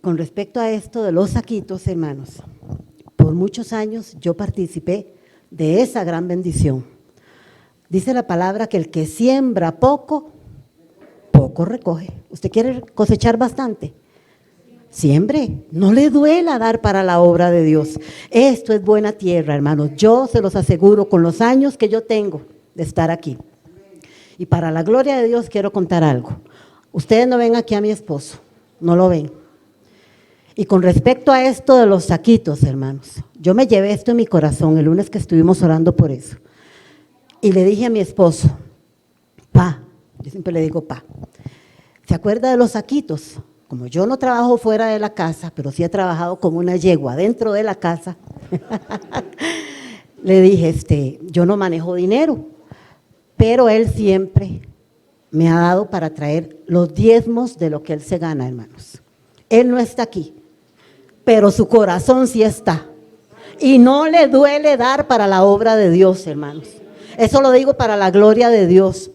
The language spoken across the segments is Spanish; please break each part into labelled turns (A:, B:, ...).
A: con respecto a esto de los saquitos, hermanos, por muchos años yo participé de esa gran bendición. Dice la palabra que el que siembra poco, poco recoge. ¿Usted quiere cosechar bastante? Siembre, no le duela dar para la obra de Dios. Esto es buena tierra, hermanos. Yo se los aseguro con los años que yo tengo de estar aquí. Y para la gloria de Dios quiero contar algo. Ustedes no ven aquí a mi esposo, no lo ven. Y con respecto a esto de los saquitos, hermanos, yo me llevé esto en mi corazón el lunes que estuvimos orando por eso. Y le dije a mi esposo, pa, yo siempre le digo pa, ¿se acuerda de los saquitos? Como yo no trabajo fuera de la casa, pero sí he trabajado como una yegua dentro de la casa, le dije, yo no manejo dinero, pero él siempre me ha dado para traer los diezmos de lo que él se gana, hermanos. Él no está aquí, pero su corazón sí está. Y no le duele dar para la obra de Dios, hermanos. Eso lo digo para la gloria de Dios.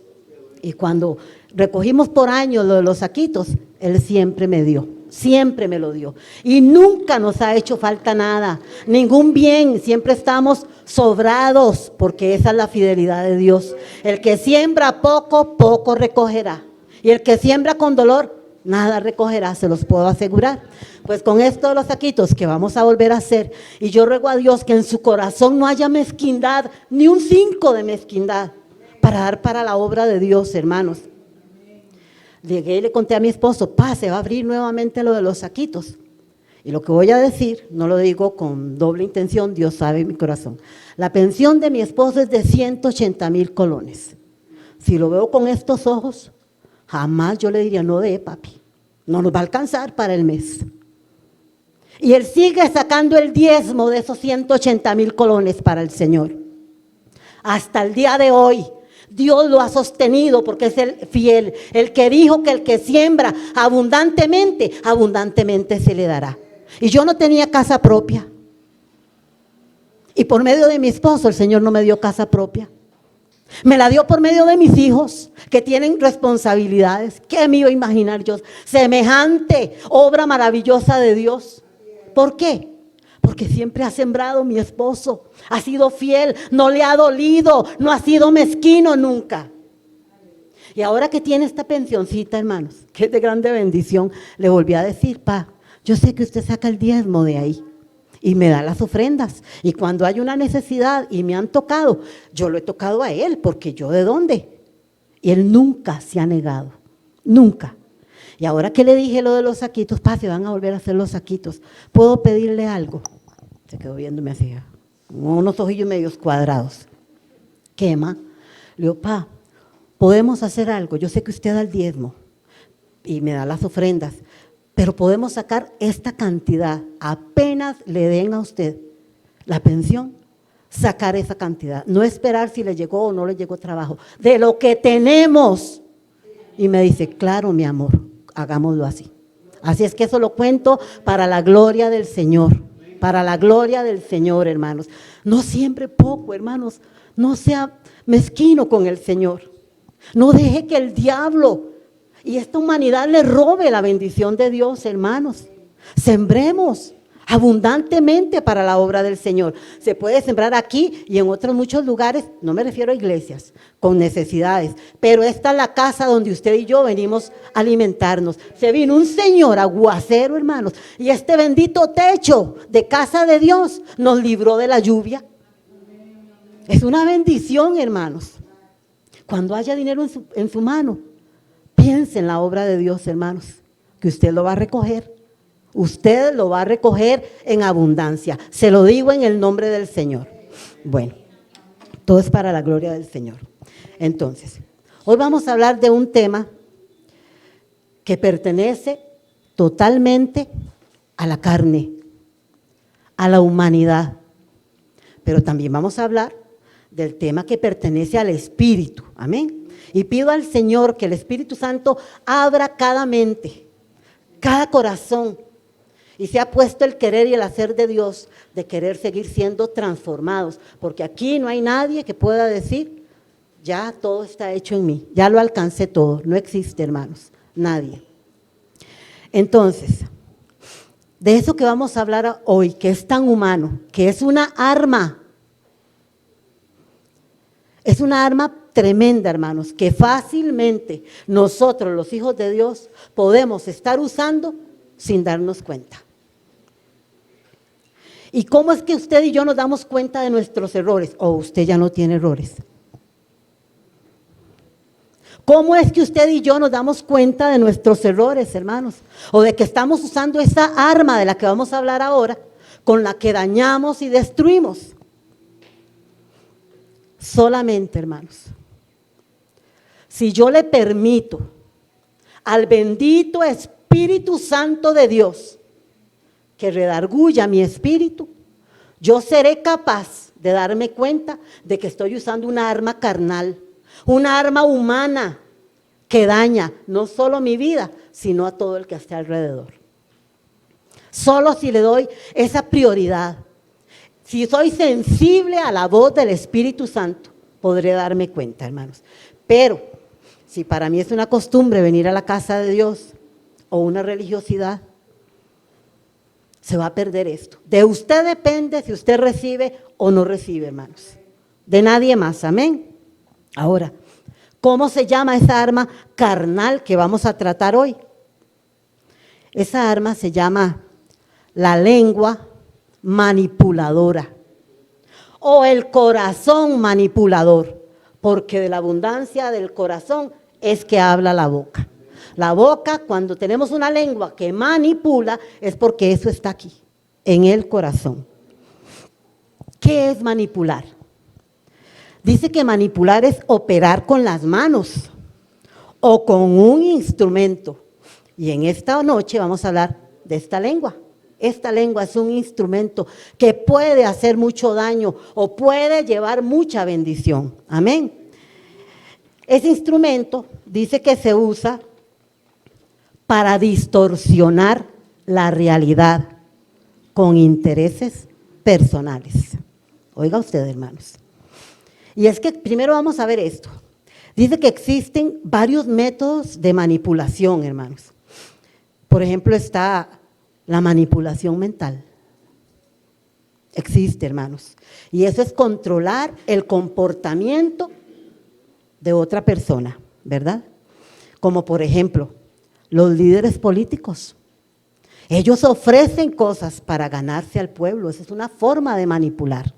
A: Y cuando recogimos por años lo de los saquitos, él siempre me dio, siempre me lo dio. Y nunca nos ha hecho falta nada, ningún bien, siempre estamos sobrados, porque esa es la fidelidad de Dios. El que siembra poco, poco recogerá. Y el que siembra con dolor, nada recogerá, se los puedo asegurar. Pues con esto de los saquitos que vamos a volver a hacer, y yo ruego a Dios que en su corazón no haya mezquindad, ni un 5 de mezquindad, para dar para la obra de Dios, hermanos. Llegué y le conté a mi esposo, se va a abrir nuevamente lo de los saquitos. Y lo que voy a decir, no lo digo con doble intención, Dios sabe mi corazón. La pensión de mi esposo es de 180,000 colones. Si lo veo con estos ojos, jamás yo le diría, no de papi, no nos va a alcanzar para el mes. Y él sigue sacando el diezmo de esos 180,000 colones para el Señor. Hasta el día de hoy, Dios lo ha sostenido porque es el fiel, el que dijo que el que siembra abundantemente, abundantemente se le dará. Y yo no tenía casa propia. Y por medio de mi esposo el Señor no me dio casa propia. Me la dio por medio de mis hijos que tienen responsabilidades. ¿Qué me iba a imaginar yo? Semejante obra maravillosa de Dios. ¿Por qué? Porque siempre ha sembrado mi esposo, ha sido fiel, no le ha dolido, no ha sido mezquino nunca. Y ahora que tiene esta pensioncita, hermanos, que es de grande bendición, le volví a decir, yo sé que usted saca el diezmo de ahí y me da las ofrendas. Y cuando hay una necesidad y me han tocado, yo lo he tocado a él, porque yo ¿de dónde? Y él nunca se ha negado, nunca. Y ahora que le dije lo de los saquitos, se van a volver a hacer los saquitos. ¿Puedo pedirle algo? Se quedó viéndome así, unos ojillos medios cuadrados. ¿Qué, ma? Le digo, podemos hacer algo. Yo sé que usted da el diezmo y me da las ofrendas, pero podemos sacar esta cantidad. Apenas le den a usted la pensión, sacar esa cantidad. No esperar si le llegó o no le llegó trabajo. De lo que tenemos. Y me dice, claro, mi amor, hagámoslo así. Así es que eso lo cuento para la gloria del Señor. Para la gloria del Señor, hermanos. No siempre poco, hermanos. No sea mezquino con el Señor. No deje que el diablo y esta humanidad le robe la bendición de Dios, hermanos. Sembremos abundantemente para la obra del Señor. Se puede sembrar aquí y en otros muchos lugares, no me refiero a iglesias, con necesidades, pero esta es la casa donde usted y yo venimos a alimentarnos. Se vino un señor aguacero, hermanos, y este bendito techo de casa de Dios nos libró de la lluvia. Es una bendición, hermanos. Cuando haya dinero en su mano, piense en la obra de Dios, hermanos, que usted lo va a recoger. Usted lo va a recoger en abundancia. Se lo digo en el nombre del Señor. Bueno, todo es para la gloria del Señor. Entonces, hoy vamos a hablar de un tema que pertenece totalmente a la carne, a la humanidad. Pero también vamos a hablar del tema que pertenece al Espíritu. Amén. Y pido al Señor que el Espíritu Santo abra cada mente, cada corazón, y se ha puesto el querer y el hacer de Dios, de querer seguir siendo transformados, porque aquí no hay nadie que pueda decir, ya todo está hecho en mí, ya lo alcancé todo. No existe, hermanos, nadie. Entonces, de eso que vamos a hablar hoy, que es tan humano, que es una arma. Es una arma tremenda, hermanos, que fácilmente nosotros, los hijos de Dios, podemos estar usando sin darnos cuenta. ¿Y cómo es que usted y yo nos damos cuenta de nuestros errores? ¿O usted ya no tiene errores? ¿Cómo es que usted y yo nos damos cuenta de nuestros errores, hermanos? O de que estamos usando esa arma de la que vamos a hablar ahora, con la que dañamos y destruimos. Solamente, hermanos, si yo le permito al bendito Espíritu Santo de Dios que redarguya mi espíritu, yo seré capaz de darme cuenta de que estoy usando una arma carnal, una arma humana que daña no solo mi vida, sino a todo el que esté alrededor. Solo si le doy esa prioridad, si soy sensible a la voz del Espíritu Santo, podré darme cuenta, hermanos. Pero si para mí es una costumbre venir a la casa de Dios o una religiosidad, se va a perder esto. De usted depende si usted recibe o no recibe, hermanos. De nadie más, amén. Ahora, ¿cómo se llama esa arma carnal que vamos a tratar hoy? Esa arma se llama la lengua manipuladora o el corazón manipulador, porque de la abundancia del corazón es que habla la boca. La boca, cuando tenemos una lengua que manipula, es porque eso está aquí, en el corazón. ¿Qué es manipular? Dice que manipular es operar con las manos o con un instrumento. Y en esta noche vamos a hablar de esta lengua. Esta lengua es un instrumento que puede hacer mucho daño o puede llevar mucha bendición. Amén. Ese instrumento dice que se usa para distorsionar la realidad con intereses personales. Oiga usted, hermanos. Y es que primero vamos a ver esto. Dice que existen varios métodos de manipulación, hermanos. Por ejemplo, está la manipulación mental. Existe, hermanos. Y eso es controlar el comportamiento de otra persona, ¿verdad? Como por ejemplo, los líderes políticos. Ellos ofrecen cosas para ganarse al pueblo. Esa es una forma de manipular.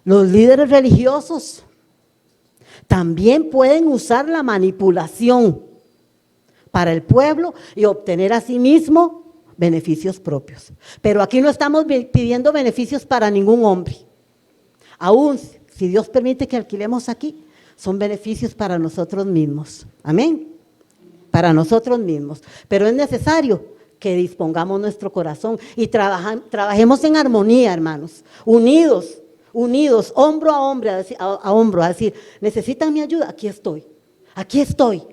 A: Los líderes religiosos también pueden usar la manipulación para el pueblo y obtener a sí mismo beneficios propios. Pero aquí no estamos pidiendo beneficios para ningún hombre. Aún si Dios permite que alquilemos aquí, son beneficios para nosotros mismos. Amén. Para nosotros mismos. Pero es necesario que dispongamos nuestro corazón y trabajemos en armonía, hermanos, unidos, hombro a hombro, a decir, ¿necesitan mi ayuda? Aquí estoy.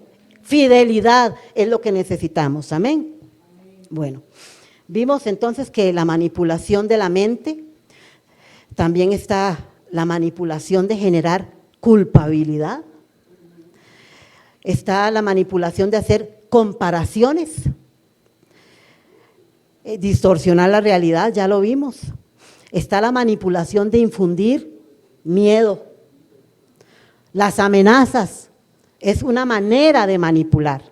A: Fidelidad es lo que necesitamos, amén. Bueno, vimos entonces que la manipulación de la mente, también está la manipulación de generar culpabilidad, está la manipulación de hacer comparaciones, distorsionar la realidad, ya lo vimos. Está la manipulación de infundir miedo. Las amenazas es una manera de manipular.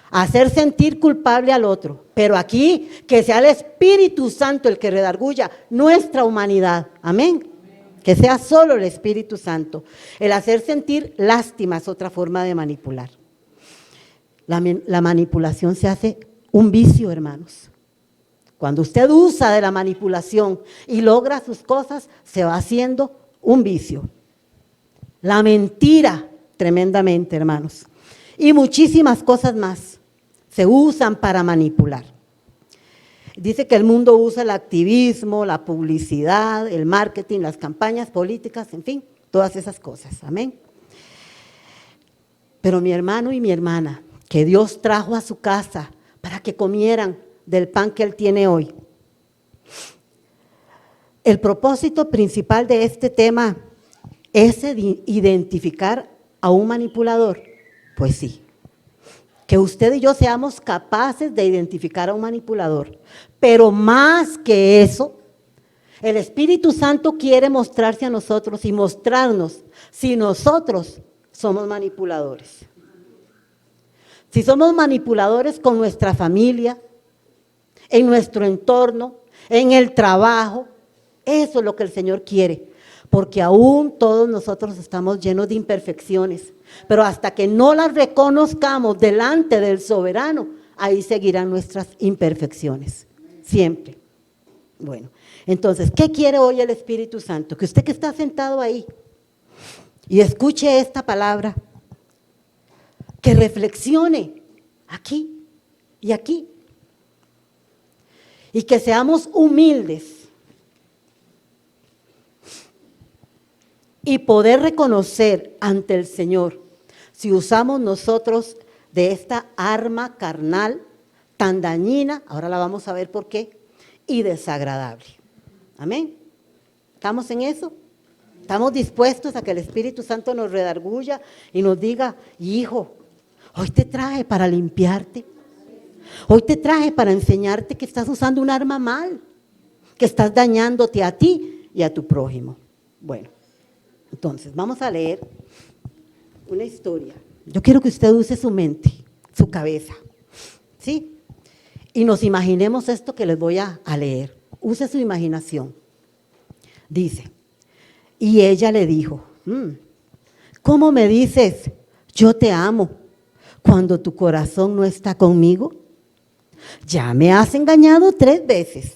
A: Hacer sentir culpable al otro. Pero aquí, que sea el Espíritu Santo el que redarguya nuestra humanidad. Amén. Que sea solo el Espíritu Santo. El hacer sentir lástima es otra forma de manipular. La manipulación se hace un vicio, hermanos. Cuando usted usa de la manipulación y logra sus cosas, se va haciendo un vicio. La mentira, tremendamente, hermanos. Y muchísimas cosas más se usan para manipular. Dice que el mundo usa el activismo, la publicidad, el marketing, las campañas políticas, en fin, todas esas cosas. Amén. Pero mi hermano y mi hermana, que Dios trajo a su casa para que comieran del pan que Él tiene hoy. El propósito principal de este tema es identificar a un manipulador. Pues sí, que usted y yo seamos capaces de identificar a un manipulador. Pero más que eso, el Espíritu Santo quiere mostrarse a nosotros y mostrarnos si nosotros somos manipuladores. Si somos manipuladores con nuestra familia, en nuestro entorno, en el trabajo, eso es lo que el Señor quiere, porque aún todos nosotros estamos llenos de imperfecciones, pero hasta que no las reconozcamos delante del soberano, ahí seguirán nuestras imperfecciones, siempre. Bueno, entonces, ¿qué quiere hoy el Espíritu Santo? Que usted que está sentado ahí y escuche esta palabra, que reflexione aquí y aquí, y que seamos humildes y poder reconocer ante el Señor si usamos nosotros de esta arma carnal tan dañina, ahora la vamos a ver por qué, y desagradable. Amén. ¿Estamos en eso? ¿Estamos dispuestos a que el Espíritu Santo nos redarguya y nos diga, hijo, hoy te traje para limpiarte? Hoy te traje para enseñarte que estás usando un arma mal, que estás dañándote a ti y a tu prójimo. Bueno, entonces vamos a leer una historia. Yo quiero que usted use su mente, su cabeza, ¿sí? Y nos imaginemos esto que les voy a leer. Use su imaginación. Dice, y ella le dijo, ¿cómo me dices, yo te amo, cuando tu corazón no está conmigo? Ya me has engañado 3 veces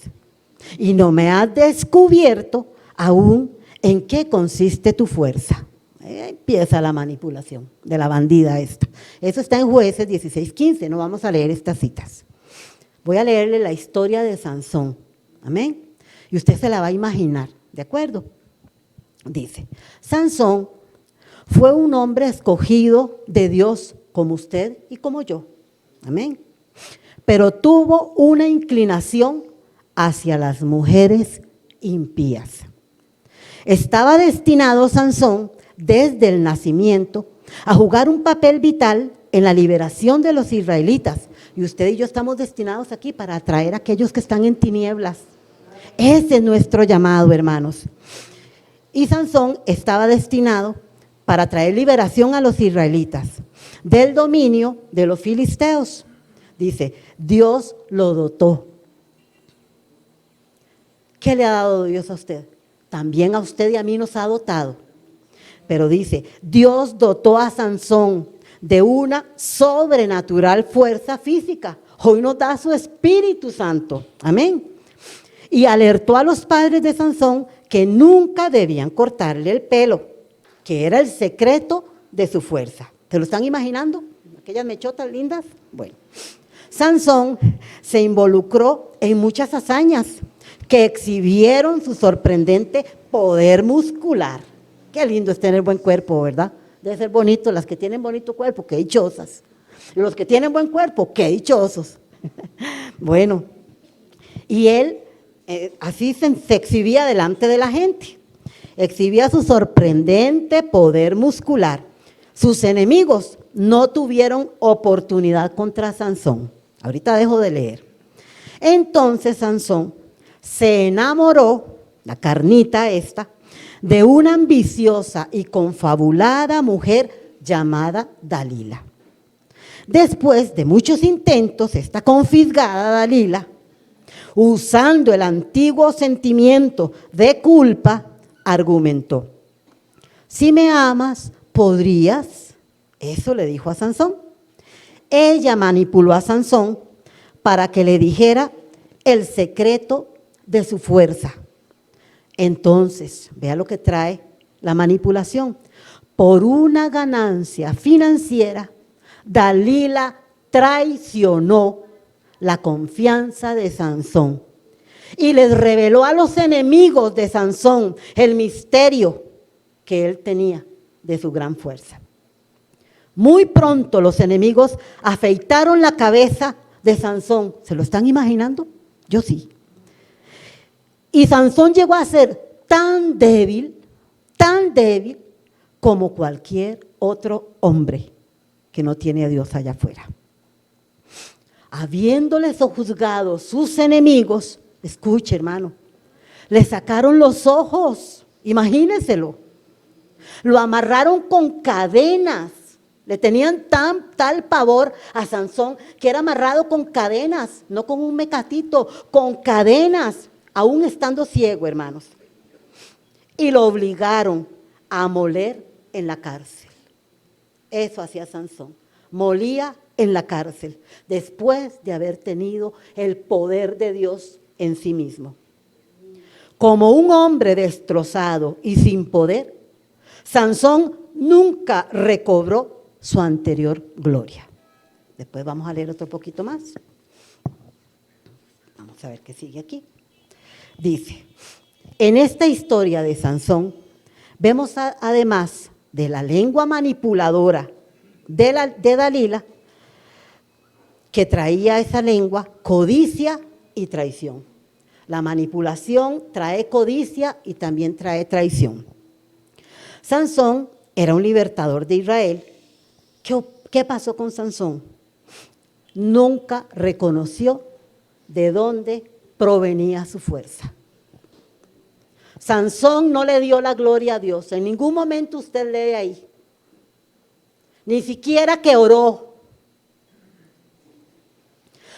A: y no me has descubierto aún en qué consiste tu fuerza. Empieza la manipulación de la bandida esta. Eso está en Jueces 16:15, no vamos a leer estas citas. Voy a leerle la historia de Sansón, amén, y usted se la va a imaginar, ¿de acuerdo? Dice, Sansón fue un hombre escogido de Dios como usted y como yo, amén, pero tuvo una inclinación hacia las mujeres impías. Estaba destinado Sansón desde el nacimiento a jugar un papel vital en la liberación de los israelitas, y usted y yo estamos destinados aquí para atraer a aquellos que están en tinieblas. Ese es nuestro llamado, hermanos. Y Sansón estaba destinado para traer liberación a los israelitas del dominio de los filisteos. Dice, Dios lo dotó. ¿Qué le ha dado Dios a usted? También a usted y a mí nos ha dotado. Pero dice, Dios dotó a Sansón de una sobrenatural fuerza física. Hoy nos da su Espíritu Santo. Amén. Y alertó a los padres de Sansón que nunca debían cortarle el pelo, que era el secreto de su fuerza. ¿Se lo están imaginando? Aquellas mechotas lindas. Bueno, Sansón se involucró en muchas hazañas que exhibieron su sorprendente poder muscular. Qué lindo es tener buen cuerpo, ¿verdad? Debe ser bonito. Las que tienen bonito cuerpo, qué dichosas. Los que tienen buen cuerpo, qué dichosos. Bueno, y él así se exhibía delante de la gente. Exhibía su sorprendente poder muscular. Sus enemigos no tuvieron oportunidad contra Sansón. Ahorita dejo de leer. Entonces Sansón se enamoró, la carnita esta, de una ambiciosa y confabulada mujer llamada Dalila. Después de muchos intentos, esta confisgada Dalila, usando el antiguo sentimiento de culpa, argumentó, si me amas, podrías, eso le dijo a Sansón. Ella manipuló a Sansón para que le dijera el secreto de su fuerza. Entonces, vea lo que trae la manipulación. Por una ganancia financiera, Dalila traicionó la confianza de Sansón y les reveló a los enemigos de Sansón el misterio que él tenía de su gran fuerza. Muy pronto los enemigos afeitaron la cabeza de Sansón. ¿Se lo están imaginando? Yo sí. Y Sansón llegó a ser tan débil como cualquier otro hombre que no tiene a Dios allá afuera. habiéndoles sojuzgado sus enemigos, escuche hermano, le sacaron los ojos, imagínenselo, lo amarraron con cadenas, le tenían tal pavor a Sansón que era amarrado con cadenas, no con un mecatito, con cadenas, aún estando ciego, hermanos. Y lo obligaron a moler en la cárcel. Eso hacía Sansón, molía en la cárcel, después de haber tenido el poder de Dios en sí mismo. Como un hombre destrozado y sin poder, Sansón nunca recobró su anterior gloria. Después vamos a leer otro poquito más. Vamos a ver qué sigue aquí. Dice, en esta historia de Sansón, vemos además de la lengua manipuladora de Dalila, que traía esa lengua codicia y traición. La manipulación trae codicia y también trae traición. Sansón era un libertador de Israel. ¿Qué pasó con Sansón? Nunca reconoció de dónde provenía su fuerza. Sansón no le dio la gloria a Dios. En ningún momento usted lee ahí. Ni siquiera que oró.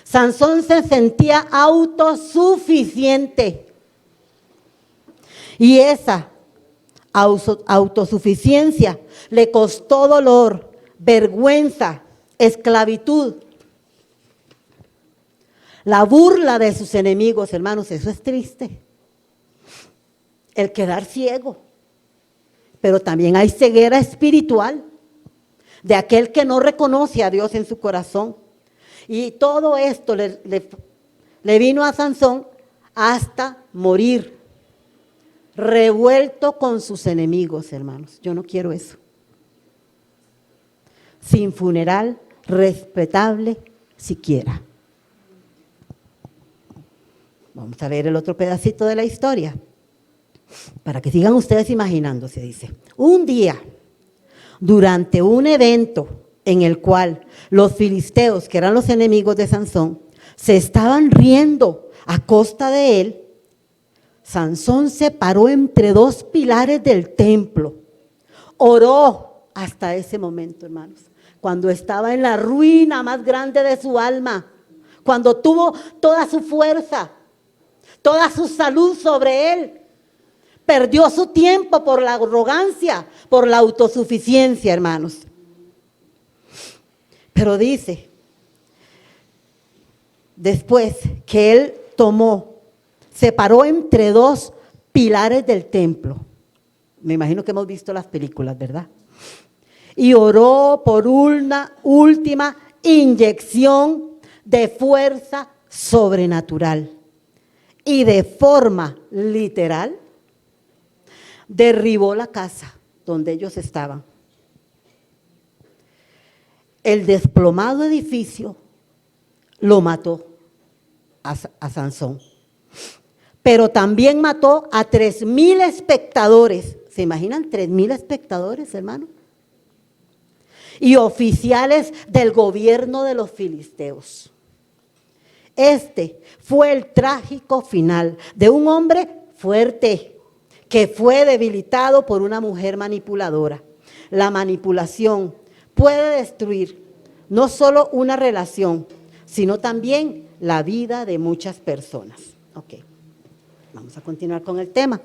A: Sansón se sentía autosuficiente. Y esa autosuficiencia le costó dolor, vergüenza, esclavitud. La burla de sus enemigos, hermanos, eso es triste. El quedar ciego. Pero también hay ceguera espiritual de aquel que no reconoce a Dios en su corazón. Y todo esto le vino a Sansón hasta morir, revuelto con sus enemigos, hermanos. Yo no quiero eso. Sin funeral respetable siquiera. Vamos a leer el otro pedacito de la historia, para que sigan ustedes imaginándose. Dice, un día, durante un evento en el cual los filisteos, que eran los enemigos de Sansón, se estaban riendo a costa de él, Sansón se paró entre dos pilares del templo, oró hasta ese momento, hermanos, cuando estaba en la ruina más grande de su alma, cuando tuvo toda su fuerza, toda su salud sobre él, perdió su tiempo por la arrogancia, por la autosuficiencia, hermanos. Pero dice, después que él se paró entre dos pilares del templo. Me imagino que hemos visto las películas, ¿verdad? Y oró por una última inyección de fuerza sobrenatural. Y de forma literal, derribó la casa donde ellos estaban. El desplomado edificio lo mató a Sansón. Pero también mató a 3,000 espectadores. ¿Se imaginan 3,000 espectadores, hermano? Y oficiales del gobierno de los filisteos. Este fue el trágico final de un hombre fuerte que fue debilitado por una mujer manipuladora. La manipulación puede destruir no solo una relación, sino también la vida de muchas personas. Ok, vamos a continuar con el tema.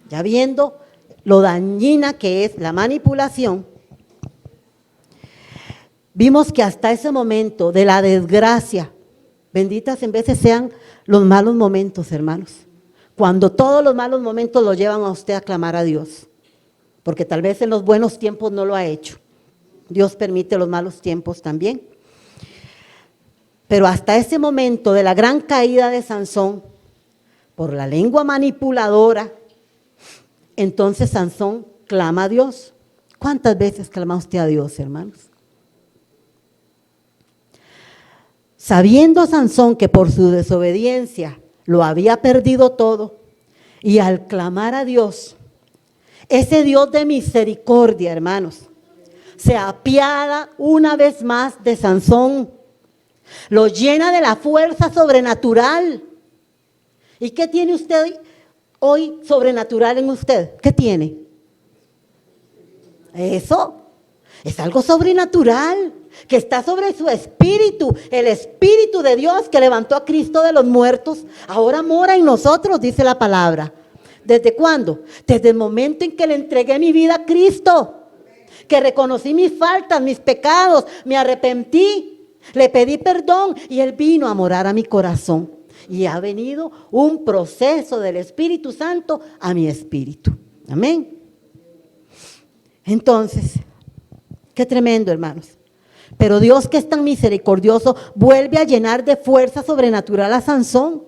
A: Ya viendo lo dañina que es la manipulación, vimos que hasta ese momento de la desgracia, benditas en veces sean los malos momentos, hermanos, cuando todos los malos momentos lo llevan a usted a clamar a Dios, porque tal vez en los buenos tiempos no lo ha hecho. Dios permite los malos tiempos también. Pero hasta ese momento de la gran caída de Sansón, por la lengua manipuladora, entonces Sansón clama a Dios. ¿Cuántas veces clama usted a Dios, hermanos? Sabiendo Sansón que por su desobediencia lo había perdido todo, y al clamar a Dios, ese Dios de misericordia, hermanos, se apiada una vez más de Sansón, lo llena de la fuerza sobrenatural. ¿Y qué tiene usted hoy sobrenatural en usted? ¿Qué tiene? Eso es algo sobrenatural que está sobre su espíritu. El Espíritu de Dios que levantó a Cristo de los muertos ahora mora en nosotros, dice la palabra. ¿Desde cuándo? Desde el momento en que le entregué mi vida a Cristo, que reconocí mis faltas, mis pecados, me arrepentí, le pedí perdón y Él vino a morar a mi corazón. Y ha venido un proceso del Espíritu Santo a mi espíritu. Amén. Entonces, qué tremendo, hermanos. Pero Dios, que es tan misericordioso, vuelve a llenar de fuerza sobrenatural a Sansón.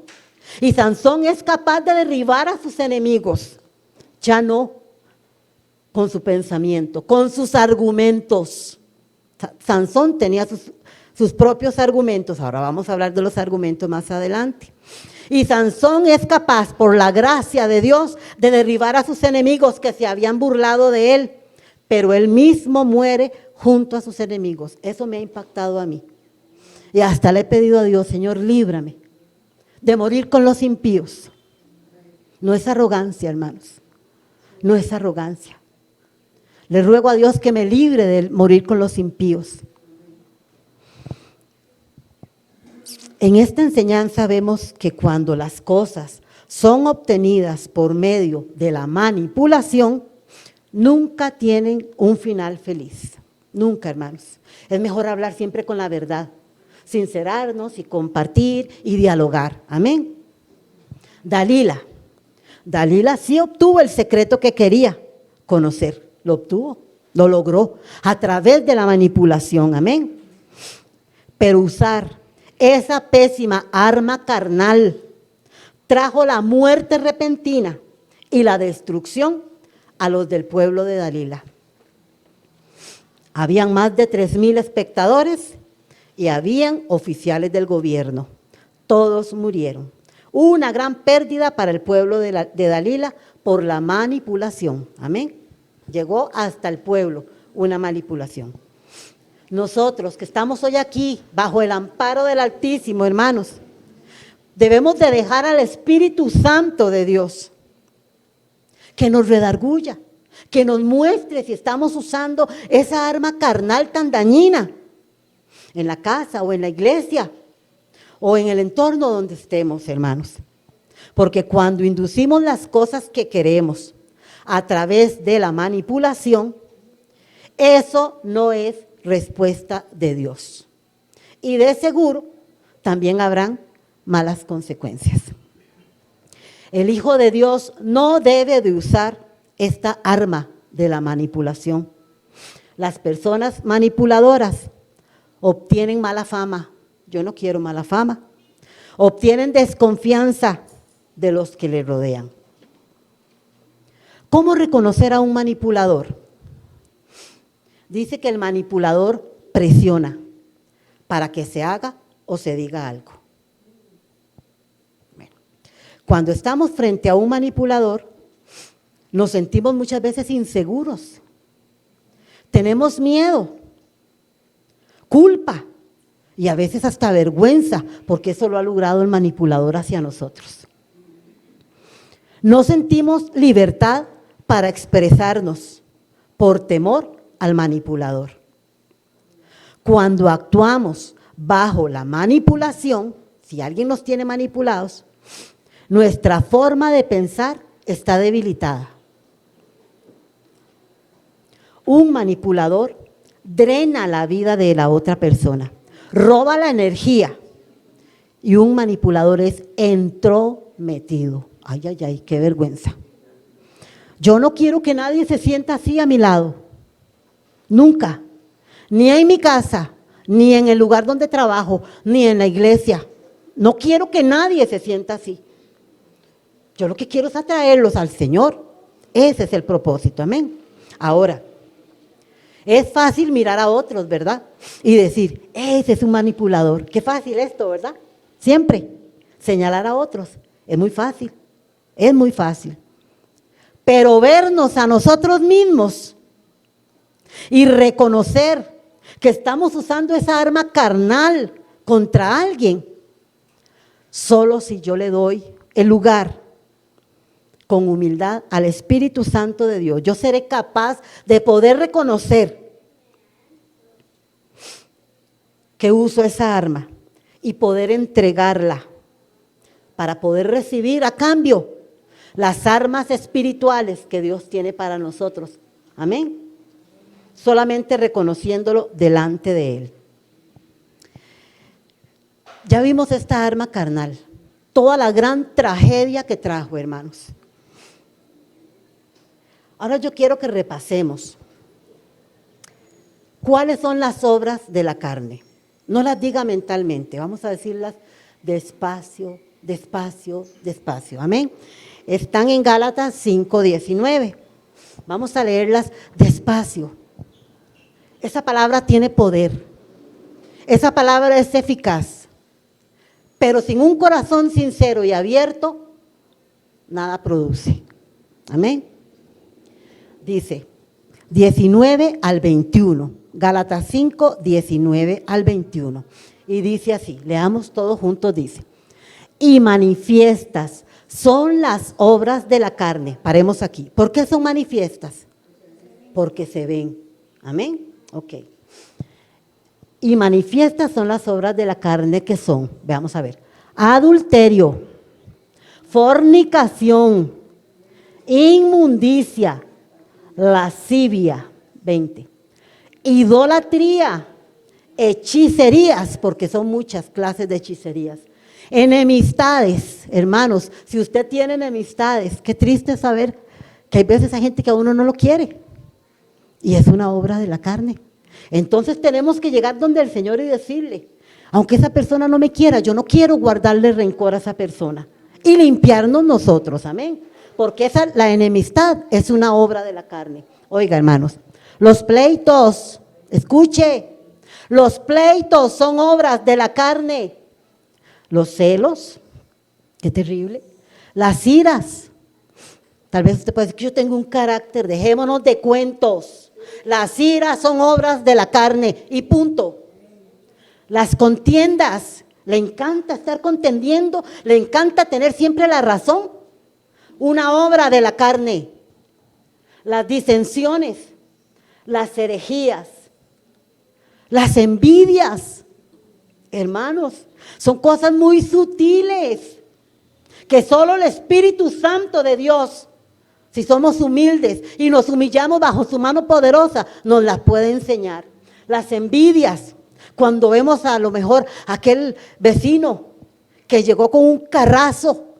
A: Y Sansón es capaz de derribar a sus enemigos. Ya no con su pensamiento, con sus argumentos. Sansón tenía sus propios argumentos. Ahora vamos a hablar de los argumentos más adelante. Y Sansón es capaz, por la gracia de Dios, de derribar a sus enemigos que se habían burlado de él. Pero él mismo muere junto a sus enemigos. Eso me ha impactado a mí. Y hasta le he pedido a Dios, Señor, líbrame de morir con los impíos. No es arrogancia, hermanos. No es arrogancia. Le ruego a Dios que me libre de morir con los impíos. En esta enseñanza vemos que cuando las cosas son obtenidas por medio de la manipulación, nunca tienen un final feliz. Nunca, hermanos. Es mejor hablar siempre con la verdad, sincerarnos y compartir y dialogar. Amén. Dalila sí obtuvo el secreto que quería conocer. Lo obtuvo, lo logró a través de la manipulación. Amén. Pero usar esa pésima arma carnal trajo la muerte repentina y la destrucción a los del pueblo de Dalila. Habían más de 3,000 espectadores y habían oficiales del gobierno. Todos murieron. Una gran pérdida para el pueblo de Dalila por la manipulación. Amén. Llegó hasta el pueblo una manipulación. Nosotros que estamos hoy aquí bajo el amparo del Altísimo, hermanos, debemos de dejar al Espíritu Santo de Dios que nos redarguya, que nos muestre si estamos usando esa arma carnal tan dañina en la casa o en la iglesia o en el entorno donde estemos, hermanos. Porque cuando inducimos las cosas que queremos a través de la manipulación, eso no es respuesta de Dios. Y de seguro también habrán malas consecuencias. El Hijo de Dios no debe de usar esta arma de la manipulación. Las personas manipuladoras obtienen mala fama. Yo no quiero mala fama. Obtienen desconfianza de los que le rodean. ¿Cómo reconocer a un manipulador? Dice que el manipulador presiona para que se haga o se diga algo. Bueno, cuando estamos frente a un manipulador, nos sentimos muchas veces inseguros. Tenemos miedo, culpa y a veces hasta vergüenza, porque eso lo ha logrado el manipulador hacia nosotros. No sentimos libertad para expresarnos por temor al manipulador. Cuando actuamos bajo la manipulación, si alguien nos tiene manipulados, nuestra forma de pensar está debilitada. Un manipulador drena la vida de la otra persona, roba la energía y un manipulador es entrometido. Ay, ay, ay, qué vergüenza. Yo no quiero que nadie se sienta así a mi lado. Nunca. Ni en mi casa, ni en el lugar donde trabajo, ni en la iglesia. No quiero que nadie se sienta así. Yo lo que quiero es atraerlos al Señor. Ese es el propósito, amén. Ahora, es fácil mirar a otros, ¿verdad? Y decir, ese es un manipulador. Qué fácil esto, ¿verdad? Siempre, señalar a otros. Es muy fácil, es muy fácil. Pero vernos a nosotros mismos y reconocer que estamos usando esa arma carnal contra alguien, solo si yo le doy el lugar con humildad al Espíritu Santo de Dios, yo seré capaz de poder reconocer que uso esa arma y poder entregarla para poder recibir a cambio las armas espirituales que Dios tiene para nosotros. Amén. Solamente reconociéndolo delante de Él. Ya vimos esta arma carnal, toda la gran tragedia que trajo, hermanos. Ahora yo quiero que repasemos cuáles son las obras de la carne. No las diga mentalmente, vamos a decirlas despacio, despacio, despacio. Amén. Están en Gálatas 5:19. Vamos a leerlas despacio. Esa palabra tiene poder. Esa palabra es eficaz. Pero sin un corazón sincero y abierto, nada produce. Amén. Dice 19 al 21. Gálatas 5, 19 al 21. Y dice así, leamos todos juntos, dice. Y manifiestas son las obras de la carne. Paremos aquí. ¿Por qué son manifiestas? Porque se ven. Amén. Ok. Y manifiestas son las obras de la carne que son, veamos a ver, adulterio, fornicación, inmundicia, lascivia, 20, idolatría, hechicerías, porque son muchas clases de hechicerías, enemistades, hermanos, si usted tiene enemistades, qué triste saber que hay veces hay gente que a uno no lo quiere, y es una obra de la carne. Entonces tenemos que llegar donde el Señor y decirle, aunque esa persona no me quiera, yo no quiero guardarle rencor a esa persona y limpiarnos nosotros, amén. Porque la enemistad es una obra de la carne. Oiga, hermanos, los pleitos, escuche, los pleitos son obras de la carne. Los celos, qué terrible, las iras. Tal vez usted puede decir que yo tengo un carácter, dejémonos de cuentos. Las iras son obras de la carne y punto. Las contiendas, le encanta estar contendiendo, le encanta tener siempre la razón. Una obra de la carne. Las disensiones, las herejías, las envidias. Hermanos, son cosas muy sutiles que solo el Espíritu Santo de Dios, si somos humildes y nos humillamos bajo su mano poderosa, nos las puede enseñar. Las envidias, cuando vemos a lo mejor aquel vecino que llegó con un carrazo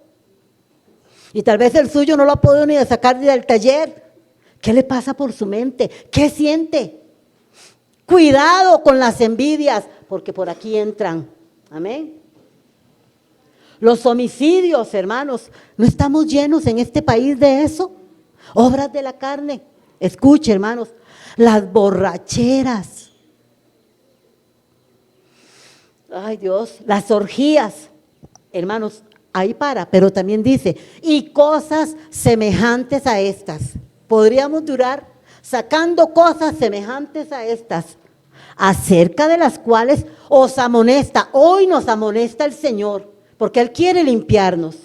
A: y tal vez el suyo no lo ha podido ni sacar del taller. ¿Qué le pasa por su mente? ¿Qué siente? Cuidado con las envidias, porque por aquí entran. Amén. Los homicidios, hermanos, ¿no estamos llenos en este país de eso? Obras de la carne. Escuche, hermanos, las borracheras. Ay, Dios, las orgías. Hermanos, ahí para, pero también dice, y cosas semejantes a estas. Podríamos durar sacando cosas semejantes a estas, acerca de las cuales os amonesta. Hoy nos amonesta el Señor, porque Él quiere limpiarnos.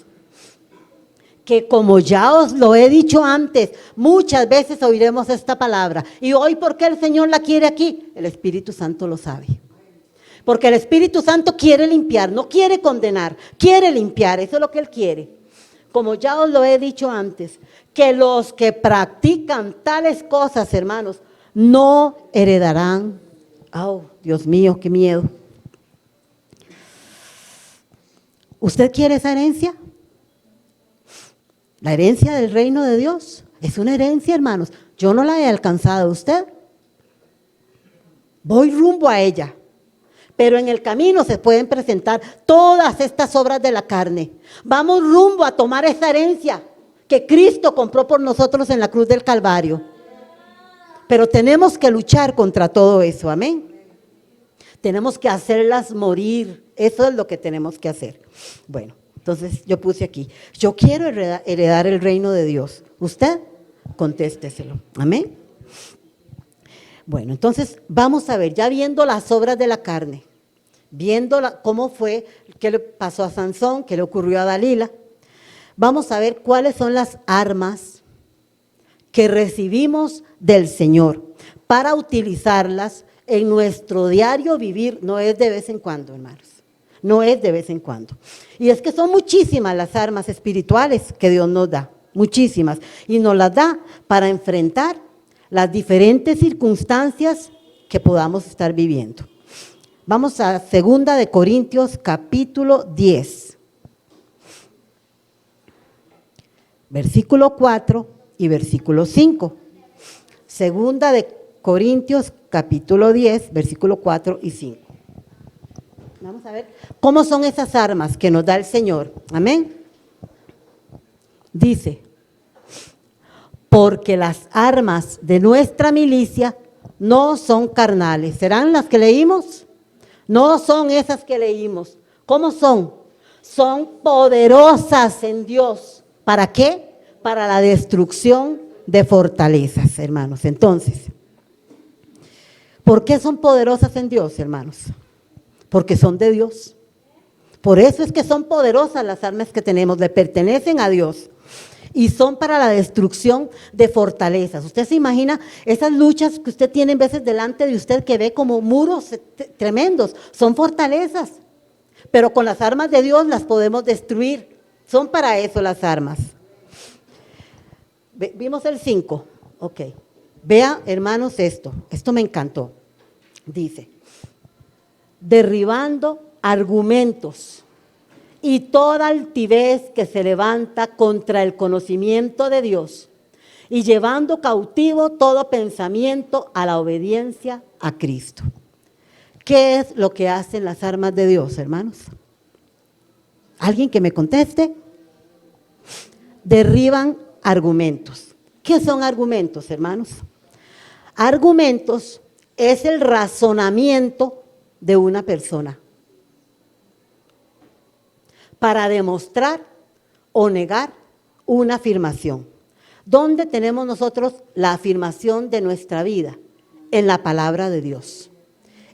A: Que como ya os lo he dicho antes, muchas veces oiremos esta palabra. Y hoy, ¿por qué el Señor la quiere aquí? El Espíritu Santo lo sabe. Porque el Espíritu Santo quiere limpiar, no quiere condenar, quiere limpiar, eso es lo que Él quiere. Como ya os lo he dicho antes, que los que practican tales cosas, hermanos, no heredarán. Oh, Dios mío, qué miedo. ¿Usted quiere esa herencia? La herencia del reino de Dios es una herencia, hermanos. Yo no la he alcanzado, ¿usted? Voy rumbo a ella. Pero en el camino se pueden presentar todas estas obras de la carne. Vamos rumbo a tomar esa herencia que Cristo compró por nosotros en la cruz del Calvario. Pero tenemos que luchar contra todo eso, amén. Tenemos que hacerlas morir. Eso es lo que tenemos que hacer. Bueno, entonces yo puse aquí, yo quiero heredar el reino de Dios. ¿Usted? Contésteselo. Amén. Bueno, entonces vamos a ver, ya viendo las obras de la carne, viendo cómo fue, qué le pasó a Sansón, qué le ocurrió a Dalila. Vamos a ver cuáles son las armas que recibimos del Señor para utilizarlas en nuestro diario vivir. No es de vez en cuando, hermanos, no es de vez en cuando. Y es que son muchísimas las armas espirituales que Dios nos da, muchísimas, y nos las da para enfrentar las diferentes circunstancias que podamos estar viviendo. Vamos a 2 de Corintios capítulo 10, versículo 4 y versículo 5. 2 de Corintios capítulo 10, versículo 4 y 5. Vamos a ver cómo son esas armas que nos da el Señor. Amén. Dice: porque las armas de nuestra milicia no son carnales. ¿Serán las que leímos? No son esas que leímos. ¿Cómo son? Son poderosas en Dios. ¿Para qué? Para la destrucción de fortalezas, hermanos. Entonces, ¿por qué son poderosas en Dios, hermanos? Porque son de Dios. Por eso es que son poderosas las armas que tenemos, le pertenecen a Dios. Y son para la destrucción de fortalezas. Usted se imagina esas luchas que usted tiene en veces delante de usted que ve como muros tremendos. Son fortalezas. Pero con las armas de Dios las podemos destruir. Son para eso las armas. Vimos el 5. Ok. Vea, hermanos, esto me encantó. Dice: derribando argumentos y toda altivez que se levanta contra el conocimiento de Dios, y llevando cautivo todo pensamiento a la obediencia a Cristo. ¿Qué es lo que hacen las armas de Dios, hermanos? ¿Alguien que me conteste? Derriban argumentos. ¿Qué son argumentos, hermanos? Argumentos es el razonamiento de una persona para demostrar o negar una afirmación. ¿Dónde tenemos nosotros la afirmación de nuestra vida? En la palabra de Dios.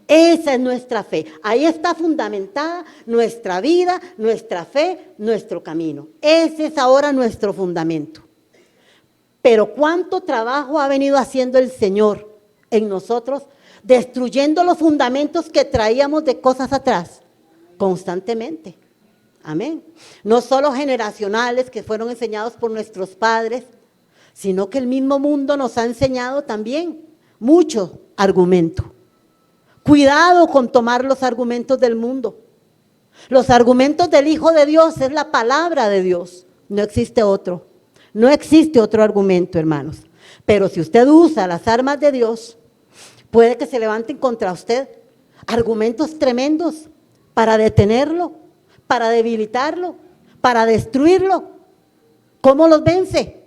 A: Esa es nuestra fe. Ahí está fundamentada nuestra vida, nuestra fe, nuestro camino. Ese es ahora nuestro fundamento. Pero ¿cuánto trabajo ha venido haciendo el Señor en nosotros, destruyendo los fundamentos que traíamos de cosas atrás? Constantemente. Amén. No solo generacionales que fueron enseñados por nuestros padres, sino que el mismo mundo nos ha enseñado también mucho argumento. Cuidado con tomar los argumentos del mundo. Los argumentos del Hijo de Dios es la palabra de Dios. No existe otro. No existe otro argumento, hermanos. Pero si usted usa las armas de Dios, puede que se levanten contra usted argumentos tremendos para detenerlo, para debilitarlo, para destruirlo. ¿Cómo los vence?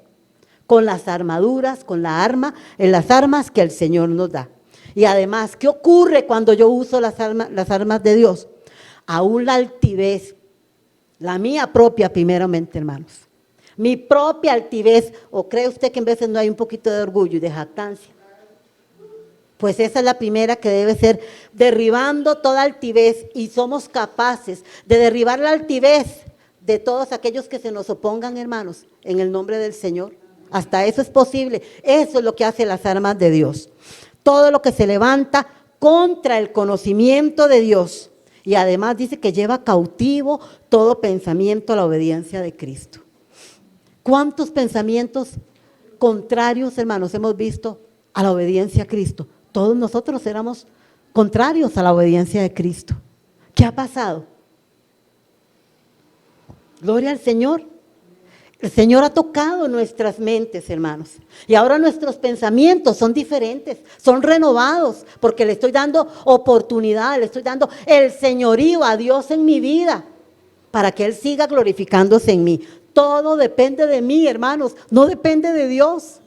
A: Con las armaduras, con las armas que el Señor nos da. Y además, ¿qué ocurre cuando yo uso las armas de Dios? Aún la altivez, la mía propia primeramente, hermanos. Mi propia altivez, ¿o cree usted que en veces no hay un poquito de orgullo y de jactancia? Pues esa es la primera que debe ser, derribando toda altivez, y somos capaces de derribar la altivez de todos aquellos que se nos opongan, hermanos, en el nombre del Señor. Hasta eso es posible. Eso es lo que hacen las armas de Dios. Todo lo que se levanta contra el conocimiento de Dios. Y además dice que lleva cautivo todo pensamiento a la obediencia de Cristo. ¿Cuántos pensamientos contrarios, hermanos, hemos visto a la obediencia a Cristo? Todos nosotros éramos contrarios a la obediencia de Cristo. ¿Qué ha pasado? Gloria al Señor. El Señor ha tocado nuestras mentes, hermanos. Y ahora nuestros pensamientos son diferentes, son renovados, porque le estoy dando oportunidad, le estoy dando el señorío a Dios en mi vida, para que Él siga glorificándose en mí. Todo depende de mí, hermanos, no depende de Dios.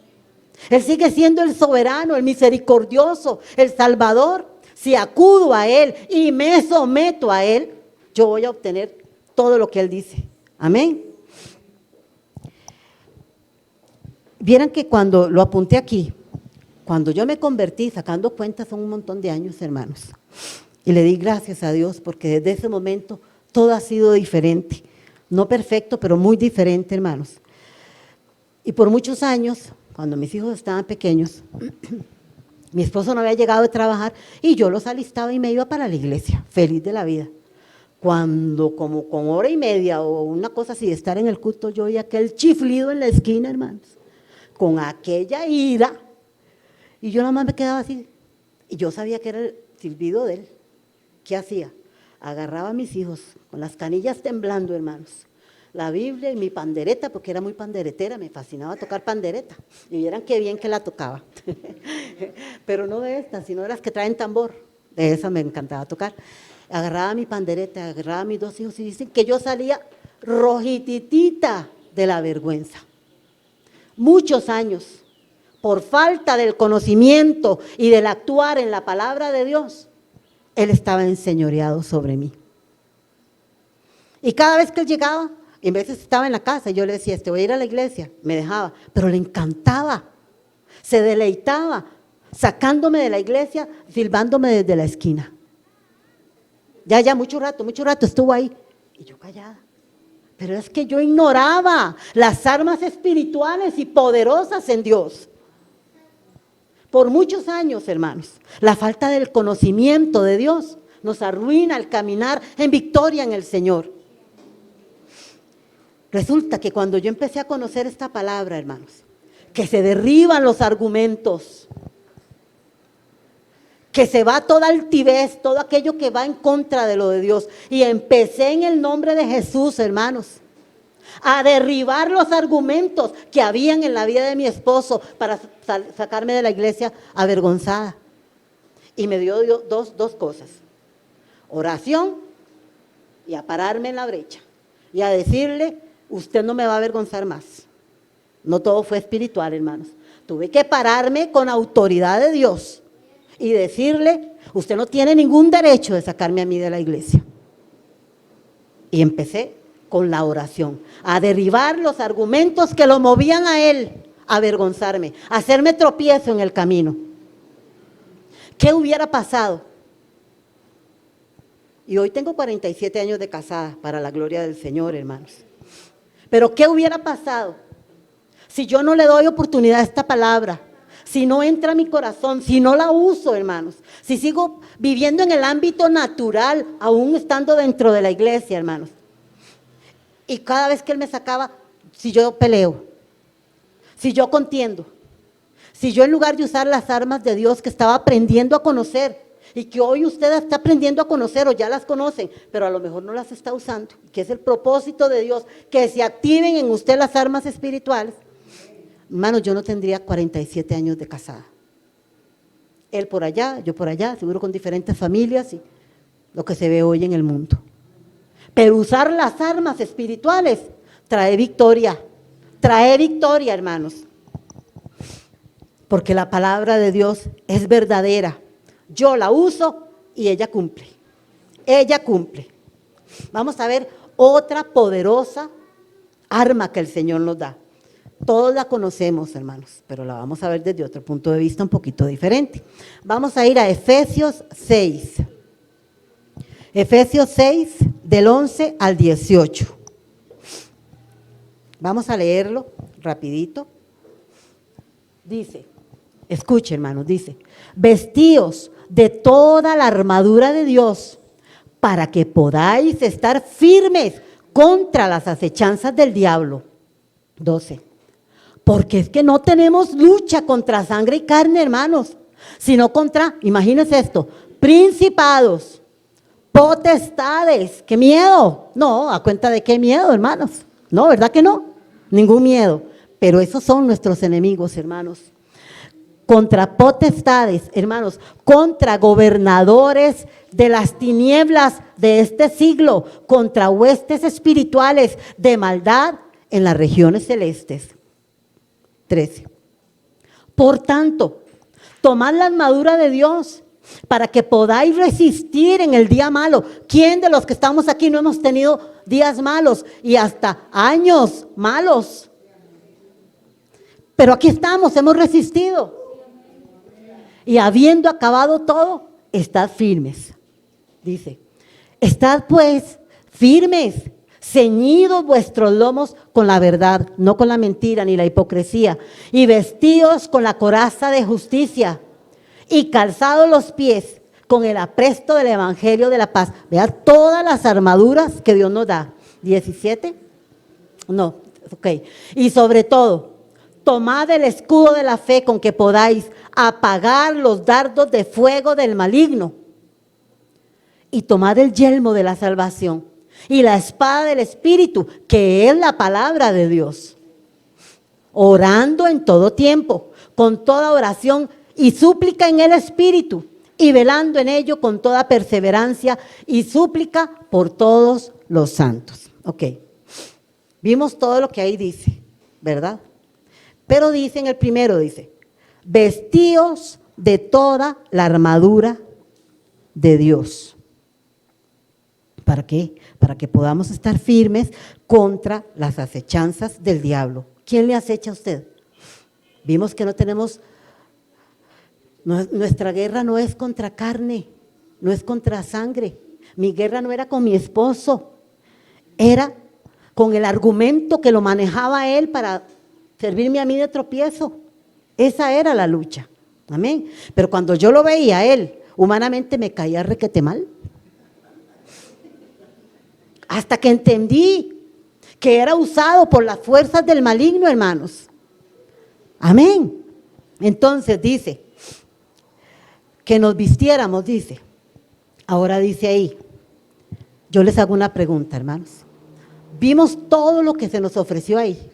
A: Él sigue siendo el soberano, el misericordioso, el salvador. Si acudo a Él y me someto a Él, yo voy a obtener todo lo que Él dice. Amén. Vieran que cuando lo apunté aquí, cuando yo me convertí, sacando cuentas son un montón de años, hermanos. Y le di gracias a Dios porque desde ese momento todo ha sido diferente. No perfecto, pero muy diferente, hermanos. Y por muchos años, cuando mis hijos estaban pequeños, mi esposo no había llegado de trabajar y yo los alistaba y me iba para la iglesia, feliz de la vida. Cuando como con hora y media o una cosa así de estar en el culto, yo oía aquel chiflido en la esquina, hermanos, con aquella ira, y yo nada más me quedaba así, y yo sabía que era el silbido de él. ¿Qué hacía? Agarraba a mis hijos con las canillas temblando, hermanos, la Biblia y mi pandereta, porque era muy panderetera, me fascinaba tocar pandereta, y vieran qué bien que la tocaba, pero no de estas, sino de las que traen tambor, de esas me encantaba tocar. Agarraba mi pandereta, agarraba a mis dos hijos y dicen que yo salía rojititita de la vergüenza. Muchos años, por falta del conocimiento y del actuar en la palabra de Dios, Él estaba enseñoreado sobre mí. Y cada vez que Él llegaba, en veces estaba en la casa, y yo le decía, voy a ir a la iglesia, me dejaba, pero le encantaba, se deleitaba, sacándome de la iglesia, silbándome desde la esquina. Ya, mucho rato estuvo ahí, y yo callada. Pero es que yo ignoraba las armas espirituales y poderosas en Dios. Por muchos años, hermanos, la falta del conocimiento de Dios nos arruina el caminar en victoria en el Señor. Resulta que cuando yo empecé a conocer esta palabra, hermanos, que se derriban los argumentos, que se va toda altivez, todo aquello que va en contra de lo de Dios. Y empecé en el nombre de Jesús, hermanos, a derribar los argumentos que habían en la vida de mi esposo para sacarme de la iglesia avergonzada. Y me dio dos cosas, oración y a pararme en la brecha y a decirle, usted no me va a avergonzar más. No todo fue espiritual, hermanos. Tuve que pararme con autoridad de Dios y decirle, usted no tiene ningún derecho de sacarme a mí de la iglesia. Y empecé con la oración, a derribar los argumentos que lo movían a él, a avergonzarme, a hacerme tropiezo en el camino. ¿Qué hubiera pasado? Y hoy tengo 47 años de casada, para la gloria del Señor, hermanos. Pero ¿qué hubiera pasado si yo no le doy oportunidad a esta palabra? Si no entra a mi corazón, si no la uso, hermanos, si sigo viviendo en el ámbito natural, aún estando dentro de la iglesia, hermanos. Y cada vez que Él me sacaba, si yo peleo, si yo contiendo, si yo en lugar de usar las armas de Dios que estaba aprendiendo a conocer, y que hoy usted está aprendiendo a conocer o ya las conocen, pero a lo mejor no las está usando, que es el propósito de Dios, que se activen en usted las armas espirituales. Hermanos, yo no tendría 47 años de casada. Él por allá, yo por allá, seguro con diferentes familias y lo que se ve hoy en el mundo. Pero usar las armas espirituales trae victoria, hermanos. Porque la palabra de Dios es verdadera. Yo la uso y ella cumple. Ella cumple. Vamos a ver otra poderosa arma que el Señor nos da. Todos la conocemos, hermanos, pero la vamos a ver desde otro punto de vista un poquito diferente. Vamos a ir a Efesios 6. Efesios 6, del 11 al 18. Vamos a leerlo rapidito. Dice, escuche, hermanos, dice, vestíos de toda la armadura de Dios para que podáis estar firmes contra las acechanzas del diablo. 12. Porque es que no tenemos lucha contra sangre y carne, hermanos, sino contra, imagínense esto, principados, potestades. ¡Qué miedo! No, ¿a cuenta de qué miedo, hermanos? No, ¿verdad que no? Ningún miedo. Pero esos son nuestros enemigos, hermanos. Contra potestades, hermanos, contra gobernadores de las tinieblas de este siglo, contra huestes espirituales de maldad en las regiones celestes. 13. Por tanto, tomad la armadura de Dios para que podáis resistir en el día malo. ¿Quién de los que estamos aquí no hemos tenido días malos y hasta años malos? Pero aquí estamos, hemos resistido. Y habiendo acabado todo, estad firmes. dice, estad pues firmes, ceñidos vuestros lomos con la verdad, no con la mentira ni la hipocresía, y vestidos con la coraza de justicia, y calzados los pies con el apresto del evangelio de la paz. Vea todas las armaduras que Dios nos da. 17, no, ok. Y sobre todo, tomad el escudo de la fe con que podáis apagar los dardos de fuego del maligno. Y tomad el yelmo de la salvación y la espada del Espíritu, que es la palabra de Dios. Orando en todo tiempo, con toda oración y súplica en el Espíritu, y velando en ello con toda perseverancia y súplica por todos los santos. Ok, vimos todo lo que ahí dice, ¿verdad? Pero dice en el primero, dice, vestíos de toda la armadura de Dios. ¿Para qué? Para que podamos estar firmes contra las acechanzas del diablo. ¿Quién le acecha a usted? Vimos que no tenemos, nuestra guerra no es contra carne, no es contra sangre. Mi guerra no era con mi esposo, era con el argumento que lo manejaba él para servirme a mí de tropiezo. Esa era la lucha. Amén. Pero cuando yo lo veía a él, humanamente me caía requete mal. Hasta que entendí que era usado por las fuerzas del maligno, hermanos. Amén. Entonces dice, que nos vistiéramos, dice. Ahora dice ahí, yo les hago una pregunta, hermanos. Vimos todo lo que se nos ofreció ahí.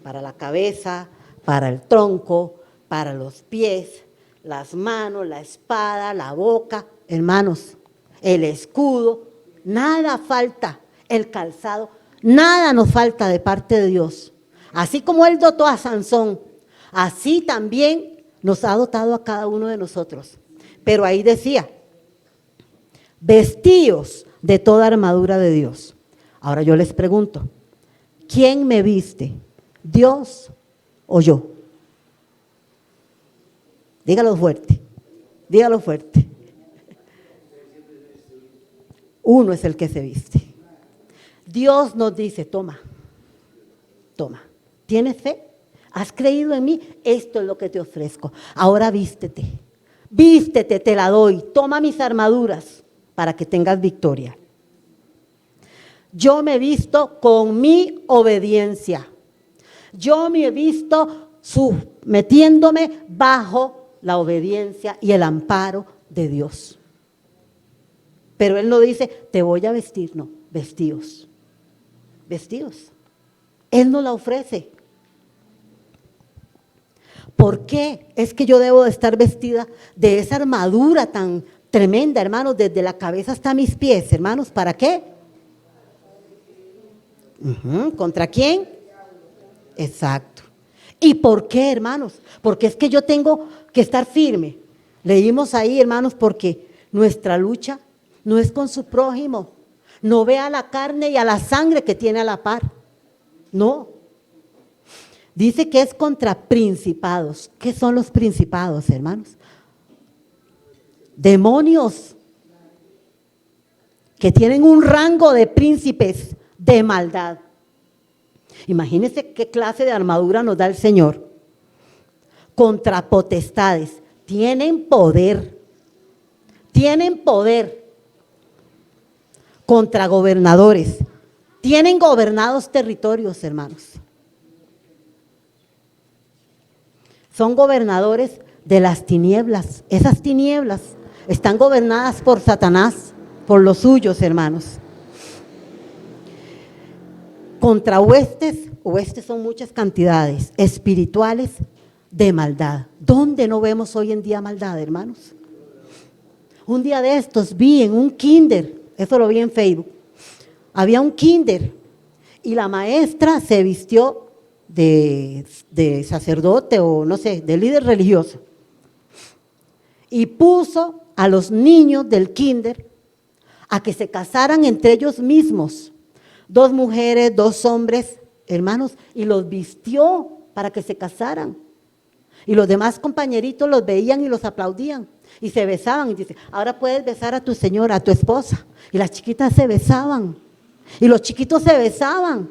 A: Para la cabeza, para el tronco, para los pies, las manos, la espada, la boca, hermanos, el escudo. Nada falta, el calzado, nada nos falta de parte de Dios. Así como Él dotó a Sansón, así también nos ha dotado a cada uno de nosotros. Pero ahí decía, vestíos de toda armadura de Dios. Ahora yo les pregunto, ¿quién me viste? ¿Dios o yo? Dígalo fuerte, dígalo fuerte. Uno es el que se viste. Dios nos dice, toma, toma. ¿Tienes fe? ¿Has creído en mí? Esto es lo que te ofrezco. Ahora vístete, vístete, te la doy. Toma mis armaduras para que tengas victoria. Yo me he visto con mi obediencia. Yo me he visto metiéndome bajo la obediencia y el amparo de Dios. Pero Él no dice, te voy a vestir, no, vestíos, vestíos. Él nos la ofrece. ¿Por qué es que yo debo de estar vestida de esa armadura tan tremenda, hermanos, desde la cabeza hasta mis pies, hermanos? ¿Para qué? ¿Contra quién? Exacto. ¿Y por qué, hermanos? Porque es que yo tengo que estar firme. Leímos ahí, hermanos, porque nuestra lucha no es con su prójimo. No ve a la carne y a la sangre que tiene a la par. No. Dice que es contra principados. ¿Qué son los principados, hermanos? Demonios que tienen un rango de príncipes de maldad. Imagínense qué clase de armadura nos da el Señor. Contra potestades. Tienen poder. Tienen poder. Contra gobernadores. Tienen gobernados territorios, hermanos. Son gobernadores de las tinieblas. Esas tinieblas están gobernadas por Satanás, por los suyos, hermanos. Contra huestes son muchas cantidades espirituales de maldad. ¿Dónde no vemos hoy en día maldad, hermanos? Un día de estos vi en un kinder, eso lo vi en Facebook, había un kinder y la maestra se vistió de sacerdote o no sé, de líder religioso y puso a los niños del kinder a que se casaran entre ellos mismos, 2 mujeres, 2 hombres, hermanos, y los vistió para que se casaran. Y los demás compañeritos los veían y los aplaudían. Y se besaban y dice, ahora puedes besar a tu señora, a tu esposa. Y las chiquitas se besaban. Y los chiquitos se besaban.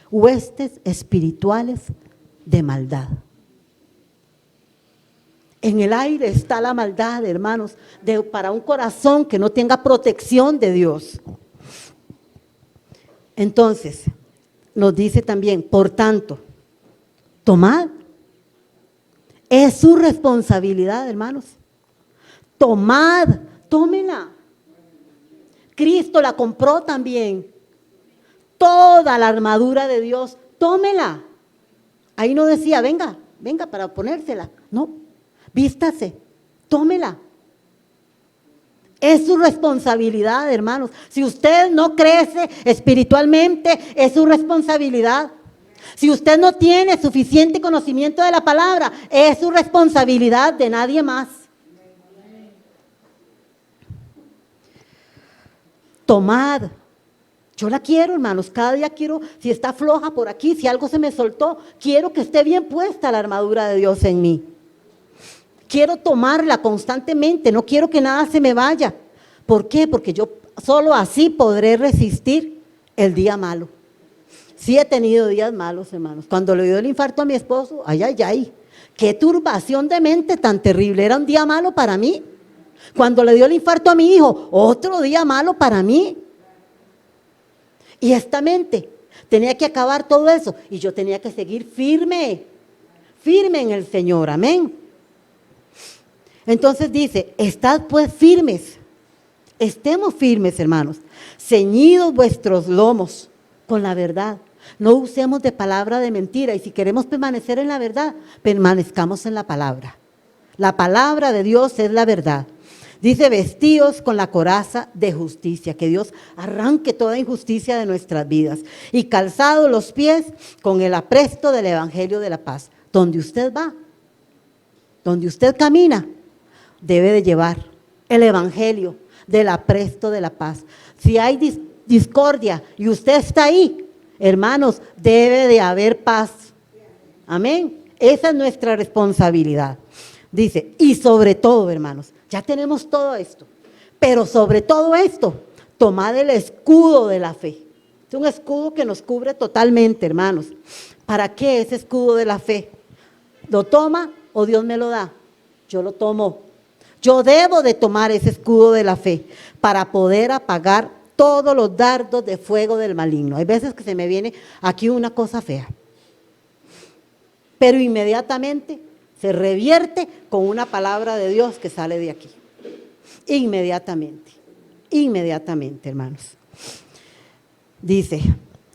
A: Huestes espirituales de maldad. En el aire está la maldad, hermanos, para un corazón que no tenga protección de Dios. Entonces, nos dice también, por tanto, tomad. Es su responsabilidad, hermanos. Tomad, tómela. Cristo la compró también. Toda la armadura de Dios, tómela. Ahí no decía, venga para ponérsela. No, vístase, tómela. Es su responsabilidad, hermanos. Si usted no crece espiritualmente, es su responsabilidad. Si usted no tiene suficiente conocimiento de la palabra, es su responsabilidad, de nadie más. Tomad. Yo la quiero, hermanos, cada día quiero, si está floja por aquí, si algo se me soltó, quiero que esté bien puesta la armadura de Dios en mí. Quiero tomarla constantemente, no quiero que nada se me vaya. ¿Por qué? Porque yo solo así podré resistir el día malo. Sí he tenido días malos, hermanos. Cuando le dio el infarto a mi esposo, ay, qué turbación de mente tan terrible. Era un día malo para mí. Cuando le dio el infarto a mi hijo, otro día malo para mí. Y esta mente tenía que acabar todo eso y yo tenía que seguir firme en el Señor, amén. Entonces dice, estad pues firmes, estemos firmes, hermanos, ceñidos vuestros lomos con la verdad. No usemos de palabra de mentira y si queremos permanecer en la verdad, permanezcamos en la palabra. La palabra de Dios es la verdad. Dice, vestíos con la coraza de justicia, que Dios arranque toda injusticia de nuestras vidas. Y calzados los pies con el apresto del evangelio de la paz. Donde usted va, donde usted camina, debe de llevar el evangelio del apresto de la paz. Si hay discordia y usted está ahí, hermanos, debe de haber paz. Amén. Esa es nuestra responsabilidad. Dice, y sobre todo, hermanos, ya tenemos todo esto, pero sobre todo esto, tomad el escudo de la fe. Es un escudo que nos cubre totalmente, hermanos. ¿Para qué ese escudo de la fe? ¿Lo toma o Dios me lo da? Yo lo tomo. Yo debo de tomar ese escudo de la fe para poder apagar todos los dardos de fuego del maligno. Hay veces que se me viene aquí una cosa fea, pero inmediatamente se revierte con una palabra de Dios que sale de aquí. Inmediatamente, hermanos. Dice,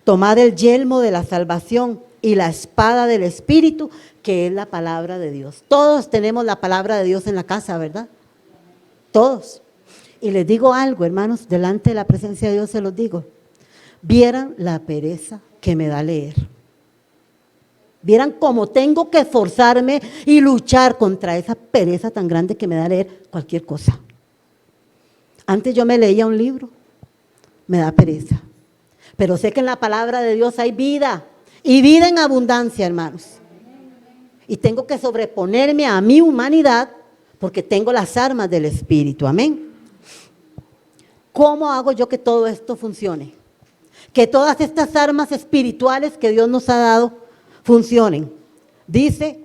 A: tomad el yelmo de la salvación y la espada del Espíritu, que es la palabra de Dios. Todos tenemos la palabra de Dios en la casa, ¿verdad? Todos. Y les digo algo, hermanos, delante de la presencia de Dios se los digo. Vieran la pereza que me da leer. Vieran cómo tengo que esforzarme y luchar contra esa pereza tan grande que me da leer cualquier cosa. Antes yo me leía un libro, me da pereza. Pero sé que en la palabra de Dios hay vida y vida en abundancia, hermanos. Y tengo que sobreponerme a mi humanidad porque tengo las armas del Espíritu, amén. ¿Cómo hago yo que todo esto funcione? Que todas estas armas espirituales que Dios nos ha dado funcionen. Dice,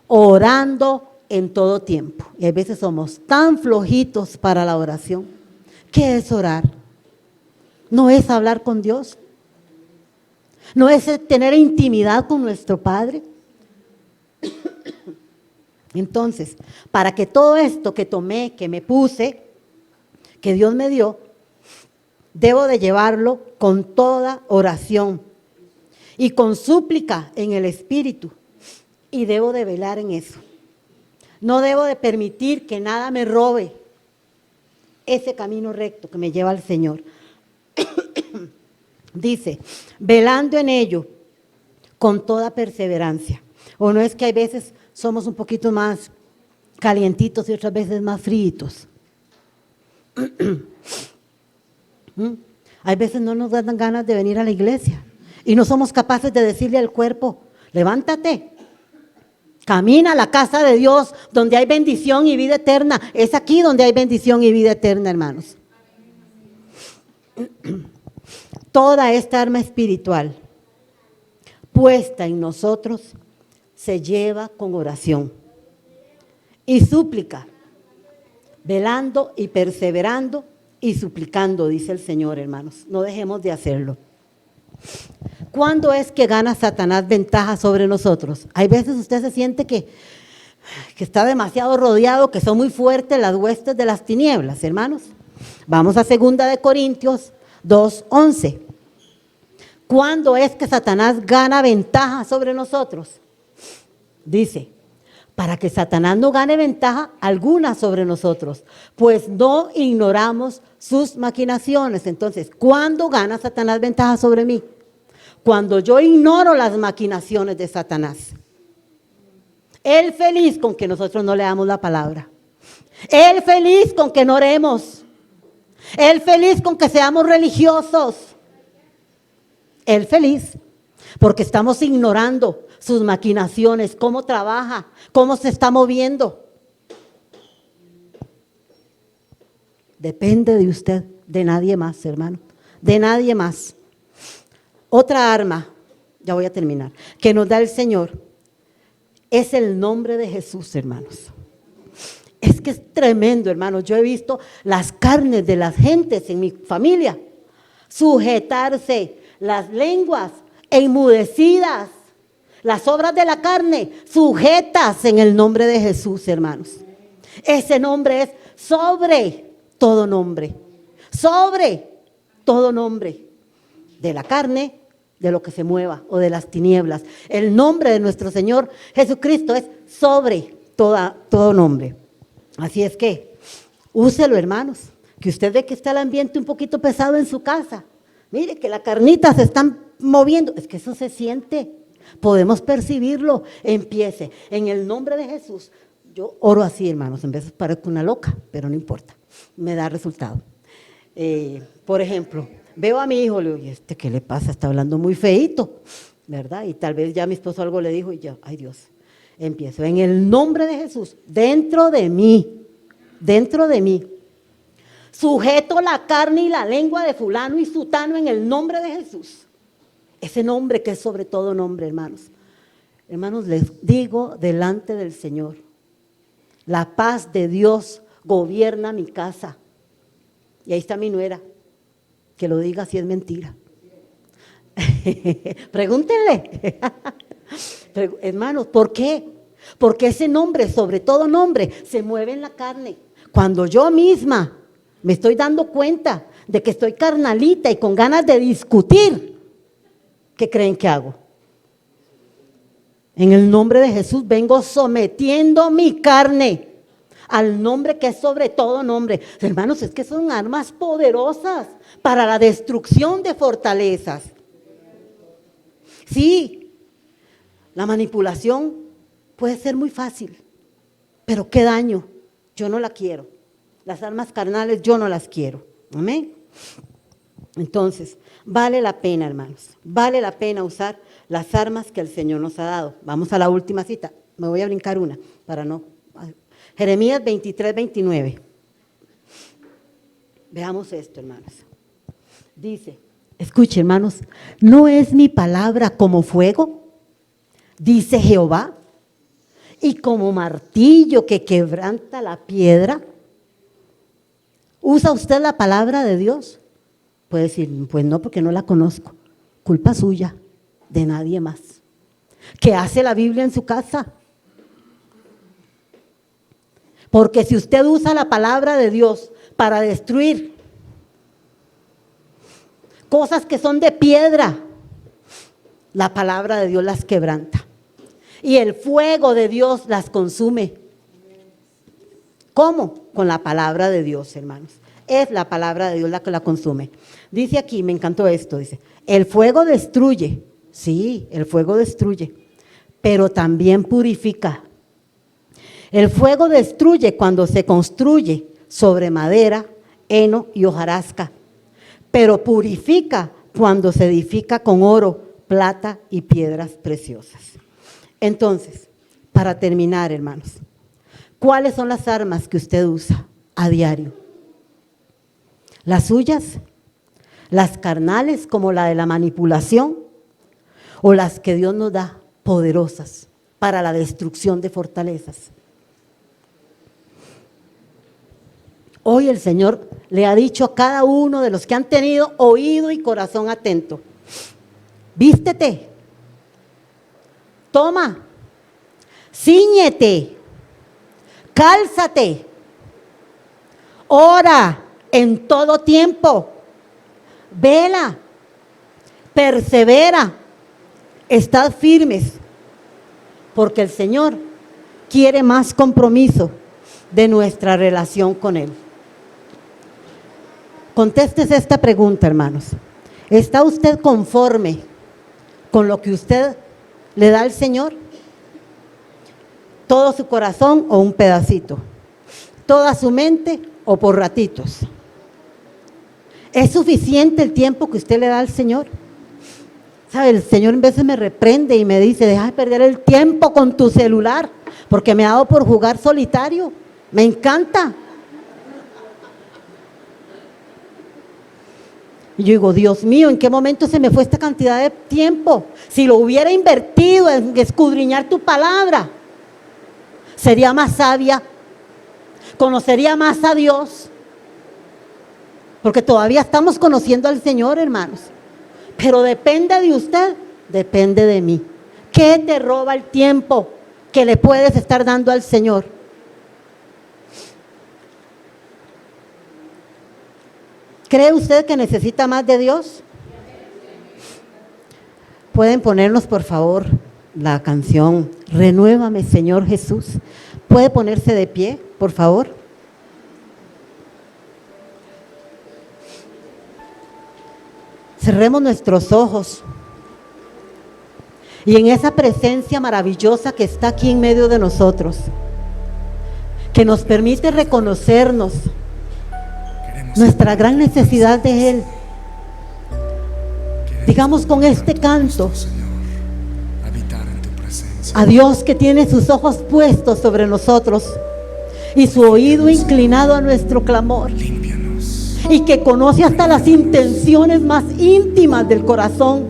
A: orando en todo tiempo. Y a veces somos tan flojitos para la oración. ¿Qué es orar? No es hablar con Dios. No es tener intimidad con nuestro Padre. Entonces, para que todo esto que tomé, que me puse, que Dios me dio, debo de llevarlo con toda oración y con súplica en el Espíritu, y debo de velar en eso. No debo de permitir que nada me robe ese camino recto que me lleva al Señor. Dice, velando en ello con toda perseverancia. ¿O no es que hay veces somos un poquito más calientitos y otras veces más fríos? Hay veces no nos dan ganas de venir a la iglesia y no somos capaces de decirle al cuerpo, levántate, Camina a la casa de Dios donde hay bendición y vida eterna. Es aquí donde hay bendición y vida eterna, hermanos. Toda esta arma espiritual puesta en nosotros se lleva con oración y súplica, velando y perseverando y suplicando, dice el Señor, hermanos. No dejemos de hacerlo. ¿Cuándo es que gana Satanás ventaja sobre nosotros? Hay veces usted se siente que está demasiado rodeado, que son muy fuertes las huestes de las tinieblas, hermanos. Vamos a 2 de Corintios 2:11. ¿Cuándo es que Satanás gana ventaja sobre nosotros? Dice, para que Satanás no gane ventaja alguna sobre nosotros, pues no ignoramos sus maquinaciones. Entonces, ¿cuándo gana Satanás ventaja sobre mí? Cuando yo ignoro las maquinaciones de Satanás. Él feliz con que nosotros no leamos la palabra. Él feliz con que no oremos. Él feliz con que seamos religiosos. Él feliz porque estamos ignorando sus maquinaciones, cómo trabaja, cómo se está moviendo. Depende de usted, de nadie más, hermano, de nadie más. Otra arma, ya voy a terminar, que nos da el Señor es el nombre de Jesús, hermanos. Es que es tremendo, hermanos. Yo he visto las carnes de las gentes en mi familia sujetarse, las lenguas enmudecidas, las obras de la carne sujetas en el nombre de Jesús, hermanos. Ese nombre es sobre todo nombre, sobre todo nombre de la carne, de lo que se mueva o de las tinieblas. El nombre de nuestro Señor Jesucristo es sobre todo nombre. Así es que úselo, hermanos, que usted ve que está el ambiente un poquito pesado en su casa. Mire que las carnitas se están moviendo, es que eso se siente, podemos percibirlo. Empiece en el nombre de Jesús. Yo oro así, hermanos, en vez de parezco una loca, pero no importa, me da resultado. Por ejemplo, veo a mi hijo, le digo, ¿y qué le pasa? Está hablando muy feíto, ¿verdad? Y tal vez ya mi esposo algo le dijo y yo, ay Dios, empiezo en el nombre de Jesús, dentro de mí, sujeto la carne y la lengua de fulano y sutano en el nombre de Jesús. Ese nombre que es sobre todo nombre, hermanos. Hermanos, les digo delante del Señor, la paz de Dios gobierna mi casa. Y ahí está mi nuera, que lo diga si es mentira. Pregúntenle. Hermanos, ¿por qué? Porque ese nombre, sobre todo nombre, se mueve en la carne. Cuando yo misma me estoy dando cuenta de que estoy carnalita y con ganas de discutir, ¿qué creen que hago? En el nombre de Jesús vengo sometiendo mi carne al nombre que es sobre todo nombre. Hermanos, es que son armas poderosas para la destrucción de fortalezas. Sí, la manipulación puede ser muy fácil, pero qué daño, yo no la quiero. Las armas carnales yo no las quiero. Amén. Entonces, vale la pena, hermanos, vale la pena usar las armas que el Señor nos ha dado. Vamos a la última cita, me voy a brincar una para no. Jeremías 23:29. Veamos esto, hermanos. Dice, escuche, hermanos, ¿no es mi palabra como fuego? Dice Jehová, y como martillo que quebranta la piedra. ¿Usa usted la palabra de Dios? Puede decir, pues no, porque no la conozco. Culpa suya, de nadie más. ¿Qué hace la Biblia en su casa? Porque si usted usa la palabra de Dios para destruir cosas que son de piedra, la palabra de Dios las quebranta. Y el fuego de Dios las consume. ¿Cómo? Con la palabra de Dios, hermanos. Es la palabra de Dios la que la consume. Dice aquí, me encantó esto, dice, el fuego destruye. Sí, el fuego destruye, pero también purifica. El fuego destruye cuando se construye sobre madera, heno y hojarasca, pero purifica cuando se edifica con oro, plata y piedras preciosas. Entonces, Para terminar, hermanos, ¿cuáles son las armas que usted usa a diario? ¿Las suyas? ¿Las carnales como la de la manipulación? ¿O las que Dios nos da, poderosas para la destrucción de fortalezas? Hoy el Señor le ha dicho a cada uno de los que han tenido oído y corazón atento: vístete, toma, cíñete, cálzate, ora en todo tiempo, vela, persevera, estad firmes, porque el Señor quiere más compromiso de nuestra relación con Él. Contéstese esta pregunta, hermanos. ¿Está usted conforme con lo que usted le da al Señor? ¿Todo su corazón o un pedacito? ¿Toda su mente o por ratitos? ¿Es suficiente el tiempo que usted le da al Señor? ¿Sabe? El Señor en veces me reprende y me dice: deja de perder el tiempo con tu celular, porque me ha dado por jugar solitario. Me encanta. Y yo digo: Dios mío, ¿en qué momento se me fue esta cantidad de tiempo? Si lo hubiera invertido en escudriñar tu palabra, sería más sabia, conocería más a Dios, porque todavía estamos conociendo al Señor, hermanos. Pero depende de usted, depende de mí. ¿Qué te roba el tiempo que le puedes estar dando al Señor? ¿Cree usted que necesita más de Dios? Pueden ponernos, por favor, la canción Renuévame, Señor Jesús. ¿Puede ponerse de pie, por favor? Cerremos nuestros ojos y en esa presencia maravillosa que está aquí en medio de nosotros, que nos permite reconocernos nuestra gran necesidad de Él, digamos con este canto a Dios, que tiene sus ojos puestos sobre nosotros y su oído inclinado a nuestro clamor, y que conoce hasta las intenciones más íntimas del corazón.